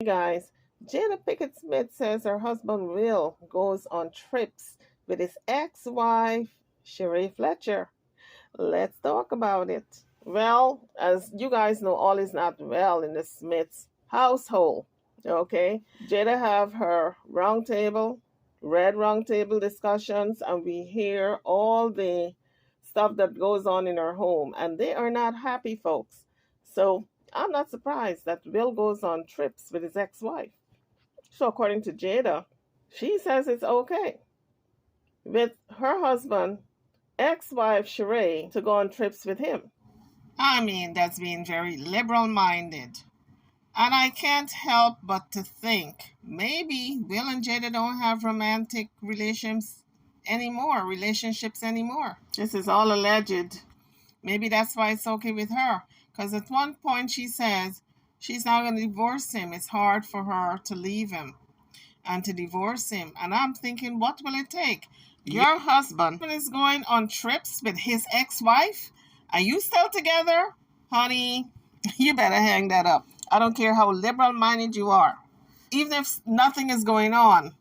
guys, Jada Pickett Smith says her husband Will goes on trips with his ex-wife, Sheree Fletcher. Let's talk about it. Well, as you guys know, all is not well in the Smiths household. Okay, Jada have her red round table discussions, and we hear all the stuff that goes on in her home, and they are not happy folks. So I'm not surprised that Will goes on trips with his ex-wife. So according to Jada, she says it's okay with her husband, ex-wife Sheree, to go on trips with him. I mean, that's being very liberal-minded. And I can't help but to think maybe Will and Jada don't have romantic relationships anymore. This is all alleged. Maybe that's why it's okay with her. Because at one point she says she's not going to divorce him. It's hard for her to leave him and to divorce him. And I'm thinking, what will it take? Your husband is going on trips with his ex-wife? Are you still together? Honey, you better hang that up. I don't care how liberal-minded you are. Even if nothing is going on.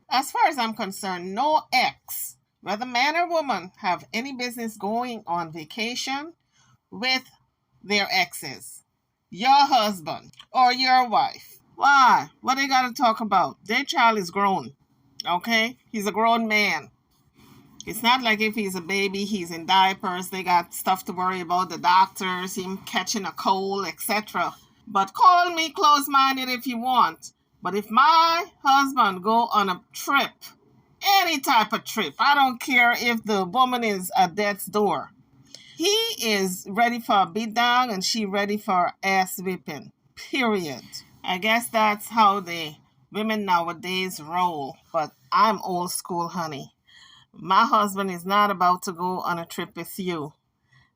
As far as I'm concerned, no ex, whether man or woman, have any business going on vacation with their exes. Your husband or your wife. Why? What they got to talk about? Their child is grown. Okay? He's a grown man. It's not like if he's a baby, he's in diapers, they got stuff to worry about, the doctors, him catching a cold, etc. But call me close-minded if you want. But if my husband go on a trip, any type of trip, I don't care if the woman is at death's door, he is ready for a beat down and she ready for ass whipping. Period. I guess that's how the women nowadays roll. But I'm old school, honey. My husband is not about to go on a trip with you.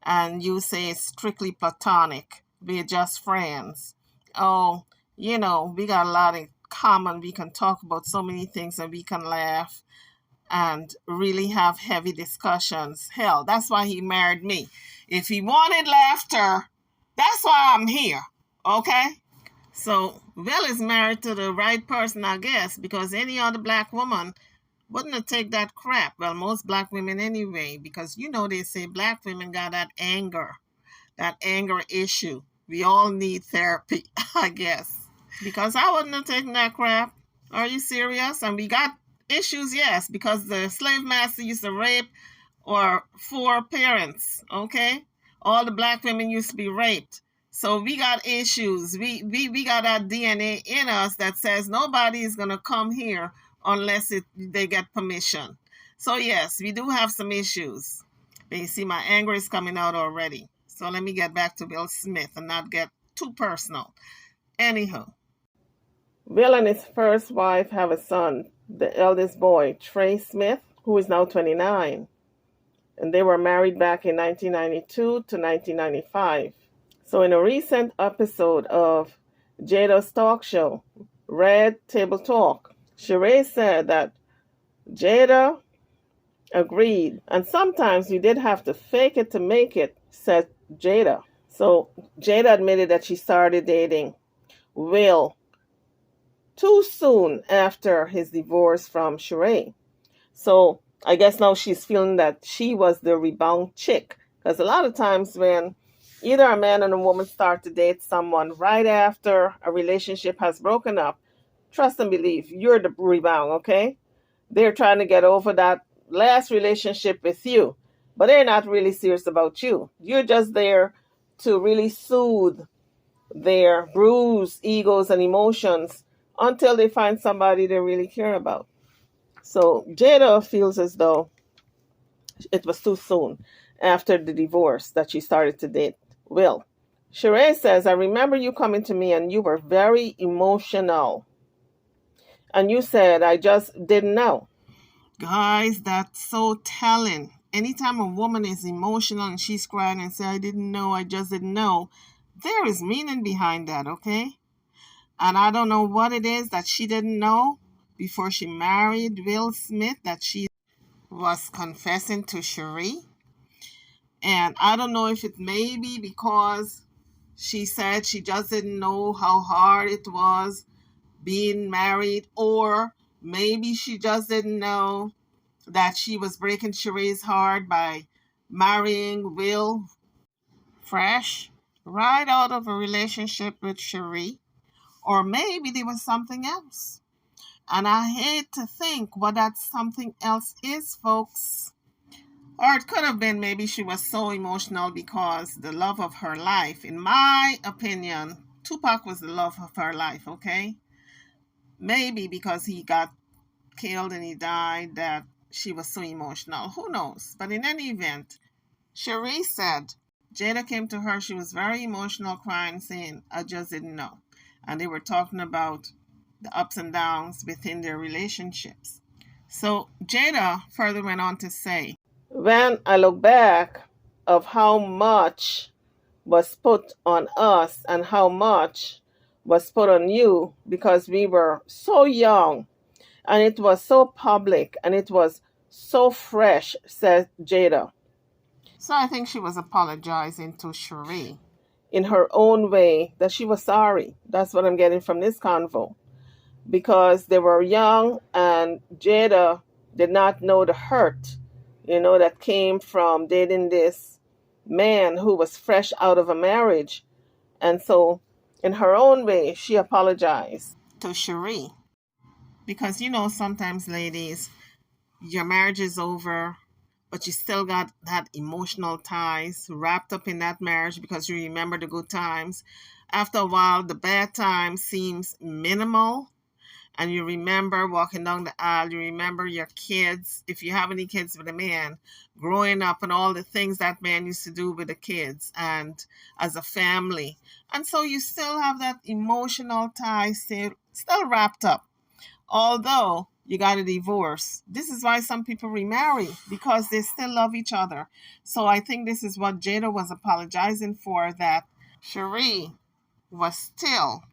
And you say it's strictly platonic. We're just friends. Oh, we got a lot in common. We can talk about so many things and we can laugh and really have heavy discussions. Hell, that's why he married me. If he wanted laughter, that's why I'm here. Okay? So, Will is married to the right person, I guess, because any other black woman wouldn't have take that crap. Well, most black women anyway, because they say black women got that anger issue. We all need therapy, I guess. Because I wouldn't have taken that crap. Are you serious? And we got issues, yes, because the slave master used to rape or four parents, okay? All the black women used to be raped. So we got issues. We got that DNA in us that says nobody is going to come here unless they get permission. So yes, we do have some issues. But you see, my anger is coming out already. So let me get back to Will Smith and not get too personal. Anyhow, Will and his first wife have a son, the eldest boy, Trey Smith, who is now 29. And they were married back in 1992 to 1995. So in a recent episode of Jada's talk show, Red Table Talk, Sheree said that Jada agreed. And sometimes you did have to fake it to make it, said Jada. So Jada admitted that she started dating Will too soon after his divorce from Sheree. So I guess now she's feeling that she was the rebound chick. Because a lot of times when either a man and a woman start to date someone right after a relationship has broken up, trust and believe, you're the rebound, okay? They're trying to get over that last relationship with you, but they're not really serious about you. You're just there to really soothe their bruised egos and emotions until they find somebody they really care about. So Jada feels as though it was too soon after the divorce that she started to date Will. Sheree says, I remember you coming to me and you were very emotional. And you said, I just didn't know. Guys, that's so telling. Anytime a woman is emotional and she's crying and says, I didn't know, I just didn't know, there is meaning behind that, okay? And I don't know what it is that she didn't know before she married Will Smith, that she was confessing to Sheree. And I don't know if it may be because She said she just didn't know how hard it was being married, or maybe she just didn't know that she was breaking Cherie's heart by marrying Will fresh, right out of a relationship with Cherie. Or maybe there was something else. And I hate to think what that something else is, folks. Or it could have been maybe she was so emotional because the love of her life, in my opinion, Tupac was the love of her life, okay? Maybe because he got killed and he died that she was so emotional. Who knows? But in any event, Cherie said Jada came to her. She was very emotional, crying, saying, I just didn't know. And they were talking about the ups and downs within their relationships. So Jada further went on to say, when I look back of how much was put on us and how much was put on you because we were so young and it was so public and it was so fresh, said Jada. So I think she was apologizing to Cherie in her own way that she was sorry. That's what I'm getting from this convo. Because they were young and Jada did not know the hurt, that came from dating this man who was fresh out of a marriage. And so, in her own way, she apologized to Cherie. Because, sometimes, ladies, your marriage is over, but you still got that emotional ties wrapped up in that marriage because you remember the good times. After a while, the bad times seems minimal, and you remember walking down the aisle, you remember your kids, if you have any kids with a man, growing up and all the things that man used to do with the kids and as a family. And so you still have that emotional tie still wrapped up. Although you got a divorce. This is why some people remarry, because they still love each other. So I think this is what Jada was apologizing for, that Cherie was still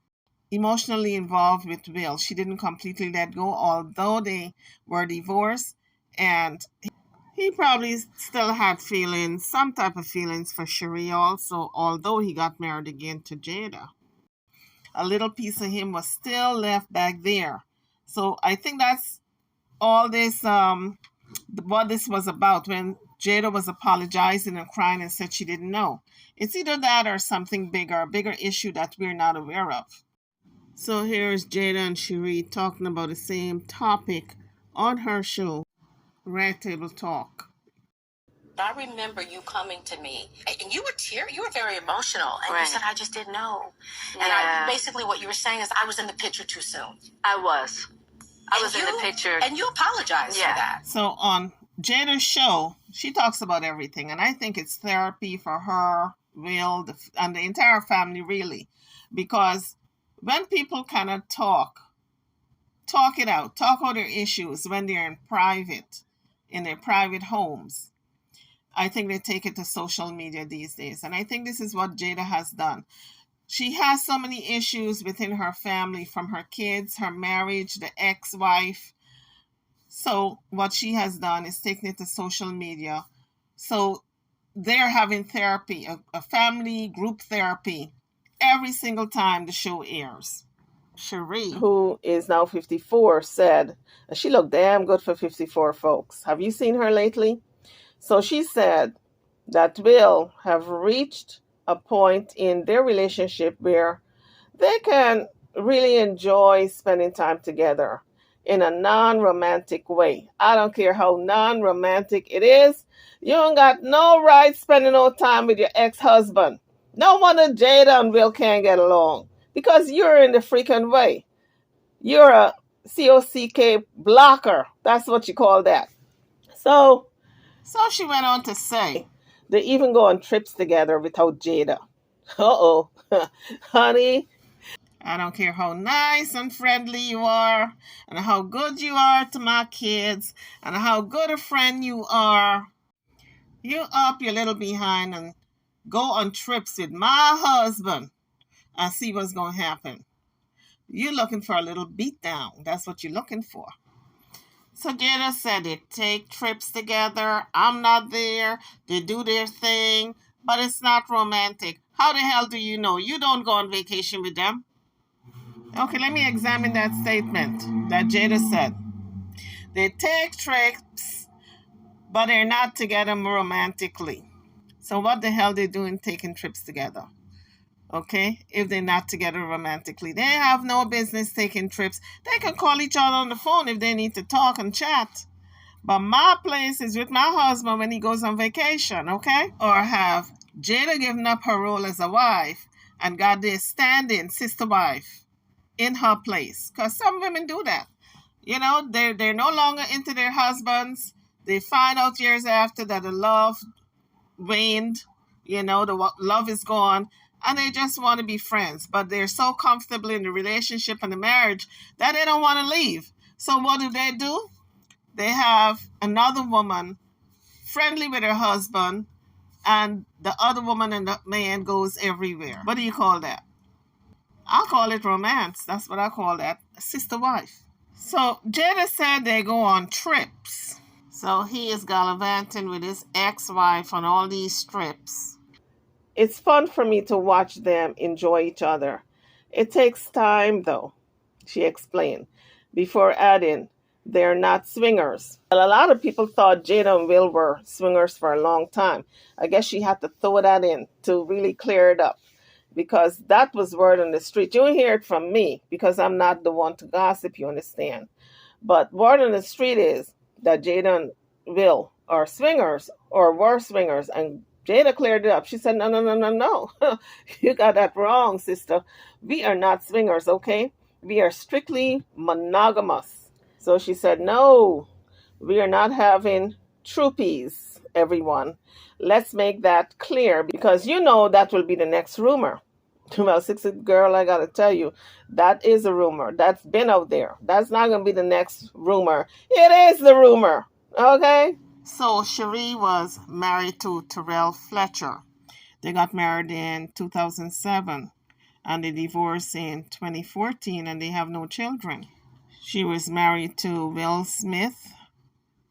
emotionally involved with Will. She didn't completely let go, although they were divorced. And he probably still had feelings, some type of feelings for Cherie also, although he got married again to Jada. A little piece of him was still left back there. So I think that's all this, what this was about when Jada was apologizing and crying and said she didn't know. It's either that or something bigger, a bigger issue that we're not aware of. So here's Jada and Cherie talking about the same topic on her show, Red Table Talk. I remember you coming to me, and you were very emotional, and you said, I just didn't know. And basically what you were saying is I was in the picture too soon. I was in the picture. And you apologized for that. So on Jada's show, she talks about everything, and I think it's therapy for her, Will, and the entire family, really. Because when people kind of talk it out, talk out their issues when they're in their private homes, I think they take it to social media these days. And I think this is what Jada has done. She has so many issues within her family, from her kids, her marriage, the ex-wife. So what she has done is taken it to social media. So they're having therapy, a family group therapy, every single time the show airs. Cherie, who is now 54, said, and she looked damn good for 54, folks. Have you seen her lately? So she said that Will have reached a point in their relationship where they can really enjoy spending time together in a non-romantic way. I don't care how non-romantic it is. You ain't got no right spending no time with your ex-husband. No wonder Jada and Will can't get along, because you're in the freaking way. You're a COCK blocker. That's what you call that. So she went on to say they even go on trips together without Jada. Uh-oh. Honey, I don't care how nice and friendly you are, and how good you are to my kids, and how good a friend you are. You up your little behind and go on trips with my husband and see what's going to happen. You're looking for a little beatdown. That's what you're looking for. So Jada said they take trips together. I'm not there. They do their thing. but it's not romantic. How the hell do you know? You don't go on vacation with them. Okay, let me examine that statement that Jada said. They take trips, but they're not together romantically. So what the hell they doing taking trips together? Okay, if they're not together romantically, they have no business taking trips. They can call each other on the phone if they need to talk and chat. But my place is with my husband when he goes on vacation, okay? Or have Jada given up her role as a wife and got this stand-in sister wife in her place? Because some women do that. You know, they're no longer into their husbands. They find out years after that the love waned, you know, the love is gone, and they just want to be friends. But they're so comfortable in the relationship and the marriage that they don't want to leave. So what do? They have another woman friendly with her husband, and the other woman and the man goes everywhere. What do you call that? I call it romance. That's what I call that. Sister wife. So Jada said they go on trips. So he is gallivanting with his ex-wife on all these trips. It's fun for me to watch them enjoy each other. It takes time, though, she explained, before adding, they're not swingers. Well, a lot of people thought Jada and Will were swingers for a long time. I guess she had to throw that in to really clear it up, because that was word on the street. You'll hear it from me because I'm not the one to gossip, you understand. But word on the street is that Jada and Will are swingers or were swingers. And Jada cleared it up. She said, no, no, no, no, no. You got that wrong, sister. We are not swingers, okay? We are strictly monogamous. So she said, no, we are not having troupies, everyone. Let's make that clear because you know that will be the next rumor. Well, 60 girl, I gotta tell you, that is a rumor. That's been out there. That's not gonna be the next rumor. It is the rumor. Okay? So Cherie was married to Terrell Fletcher. They got married in 2007 and they divorced in 2014 and they have no children. She was married to Will Smith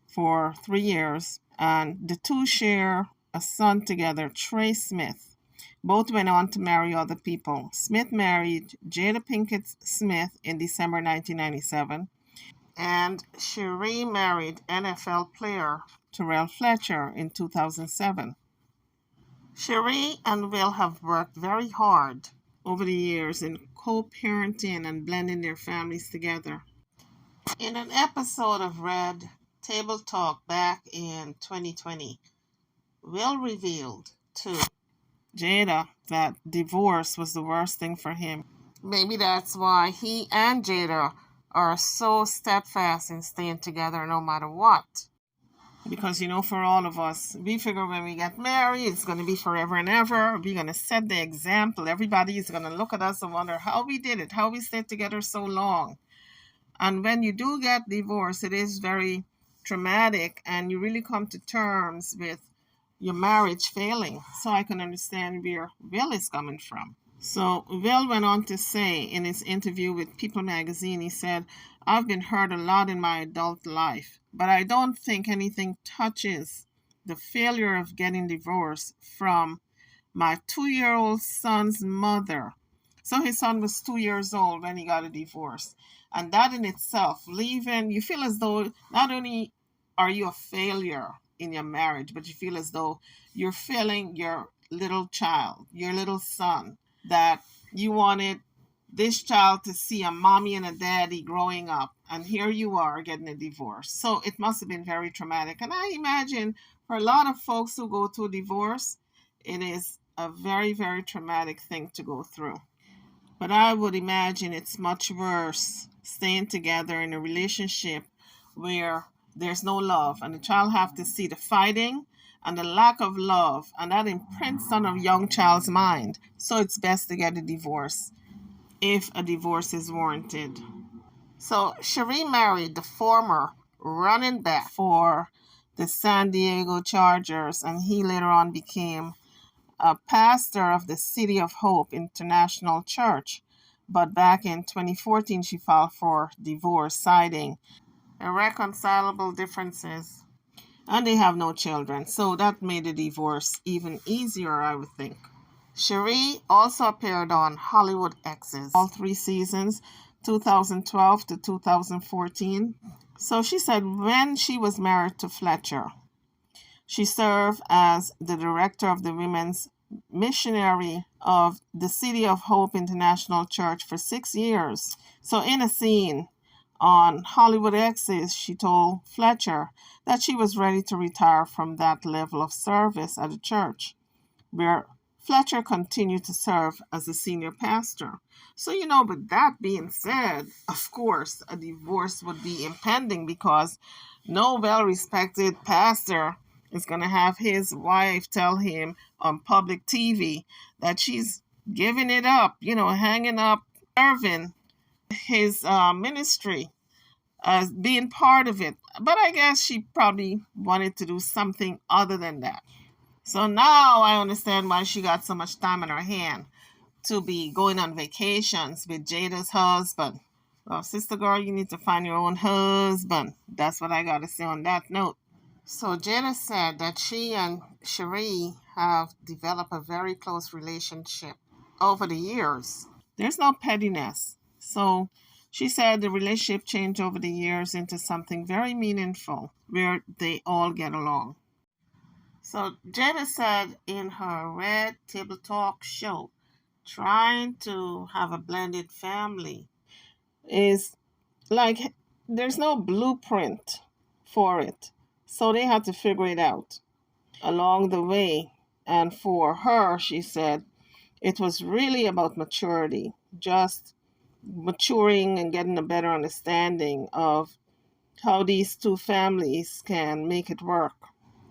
for 3 years and the two share a son together, Trey Smith. Both went on to marry other people. Smith married Jada Pinkett Smith in December 1997, and Cherie married NFL player Terrell Fletcher in 2007. Cherie and Will have worked very hard over the years in co-parenting and blending their families together. In an episode of Red Table Talk back in 2020, Will revealed to Jada that divorce was the worst thing for him. Maybe that's why he and Jada are so steadfast in staying together no matter what. Because, you know, for all of us, we figure when we get married, it's going to be forever and ever. We're going to set the example. Everybody is going to look at us and wonder how we did it, how we stayed together so long. And when you do get divorced, it is very traumatic, and you really come to terms with your marriage failing. So I can understand where Will is coming from. So Will went on to say in his interview with People magazine, he said, I've been hurt a lot in my adult life, but I don't think anything touches the failure of getting divorced from my 2-year-old son's mother. So his son was 2 years old when he got a divorce. And that in itself, leaving, you feel as though not only are you a failure in your marriage, but you feel as though you're failing your little child, your little son, that you wanted this child to see a mommy and a daddy growing up, and here you are getting a divorce. So it must have been very traumatic. And I imagine for a lot of folks who go through divorce, it is a very, very traumatic thing to go through. But I would imagine it's much worse staying together in a relationship where there's no love, and the child have to see the fighting and the lack of love, and that imprints on a young child's mind. So it's best to get a divorce if a divorce is warranted. So Cherie married the former running back for the San Diego Chargers, and he later on became a pastor of the City of Hope International Church. But back in 2014, she filed for divorce, citing irreconcilable differences. and they have no children. So that made the divorce even easier, I would think. Cherie also appeared on Hollywood Exes, all 3 seasons, 2012 to 2014. So she said when she was married to Fletcher, she served as the director of the Women's Missionary of the City of Hope International Church for 6 years. So in a scene on Hollywood Exes, she told Fletcher that she was ready to retire from that level of service at the church, where Fletcher continued to serve as a senior pastor. So, but that being said, of course, a divorce would be impending because no well respected pastor is going to have his wife tell him on public TV that she's giving it up, hanging up, serving his ministry as being part of it. But I guess she probably wanted to do something other than that. So now I understand why she got so much time in her hand to be going on vacations with Jada's husband. Well, sister girl, you need to find your own husband. That's what I got to say on that note. So Jada said that she and Cherie have developed a very close relationship over the years. There's no pettiness. So she said the relationship changed over the years into something very meaningful where they all get along. So Jada said in her Red Table Talk show, trying to have a blended family is like there's no blueprint for it. So they had to figure it out along the way. And for her, she said, it was really about maturity, just maturing and getting a better understanding of how these two families can make it work.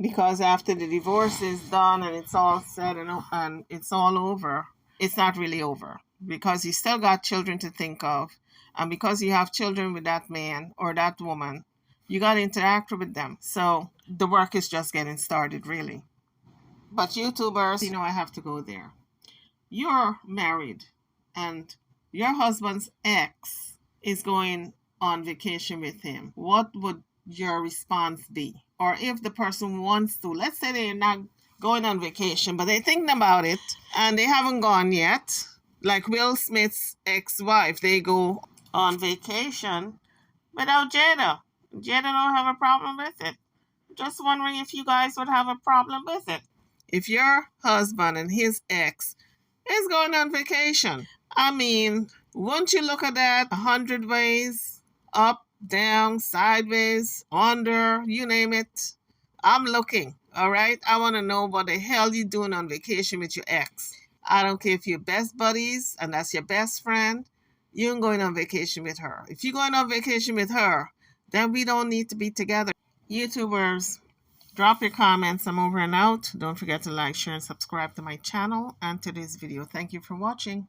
Because after the divorce is done and it's all said and it's all over, it's not really over because you still got children to think of. And because you have children with that man or that woman, you got to interact with them. So the work is just getting started, really. But YouTubers, I have to go there. You're married and your husband's ex is going on vacation with him. What would your response be? Or if the person wants to, let's say they're not going on vacation, but they're thinking about it and they haven't gone yet. Like Will Smith's ex-wife, they go on vacation without Jada. Jada don't have a problem with it. Just wondering if you guys would have a problem with it. If your husband and his ex is going on vacation, I mean, won't you look at that 100 ways? Up, down, sideways, under, you name it. I'm looking, all right? I want to know what the hell you doing on vacation with your ex. I don't care if you're best buddies and that's your best friend. You're going on vacation with her. If you're going on vacation with her, then we don't need to be together. YouTubers, drop your comments. I'm over and out. Don't forget to like, share, and subscribe to my channel and to this video. Thank you for watching.